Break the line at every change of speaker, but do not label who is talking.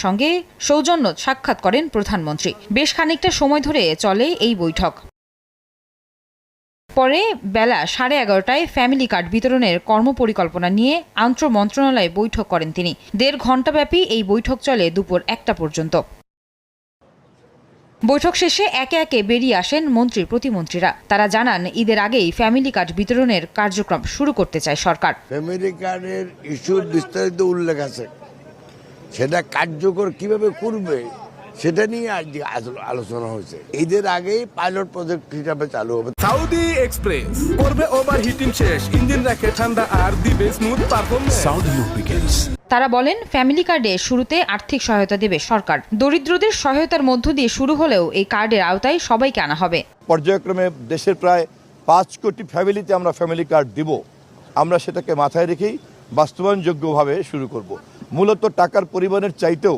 সঙ্গে সৌজন্য সাক্ষাৎ করেন প্রধানমন্ত্রী। বেশ খানিকটা সময় ধরে চলে এই বৈঠক। পরে বেলা 11:30টায় ফ্যামিলি কার্ড বিতরণের কর্মপরিকল্পনা নিয়ে আন্তঃ মন্ত্রণালয়ে বৈঠক করেন তিনি। 1.5 ঘণ্টাব্যাপী এই বৈঠক চলে দুপুর 1টা পর্যন্ত। বৈঠক শেষে একে একে বেরিয়ে আসেন মন্ত্রী প্রতিমন্ত্রীরা। তারা জানান, ঈদের আগেই ফ্যামিলি কার্ড বিতরণের কার্যক্রম শুরু করতে চায় সরকার।
ফ্যামিলি কার্ডের ইস্যুর বিস্তারিত উল্লেখ আছে, সেটা কার্যকর কিভাবে করবে সেটা নিয়ে আজ আলোচনা হয়েছে। ঈদের আগেই পাইলট প্রজেক্ট হিসাবে চালু হবে।
সাউদি এক্সপ্রেস করবে ওভারহিটিং শেষ, ইঞ্জিন রাখে ঠান্ডা আর দিবে স্মুথ পারফরম্যান্স। Southee lubricants.
তারা বলেন, ফ্যামিলি কার্ডে শুরুতে আর্থিক সহায়তা দেবে সরকার। দরিদ্রদের সহায়তার মধ্য দিয়ে শুরু হলেও এই কার্ডের আওতায় সবাইকে আনা হবে।
পর্যায়ক্রমে দেশের প্রায় 5 কোটি ফ্যামিলিতে আমরা ফ্যামিলি কার্ড দিব। আমরা সেটাকে মাথায় রেখেই বাস্তবায়নযোগ্যভাবে শুরু করব। মূলত টাকার পরিমাণের চাইতেও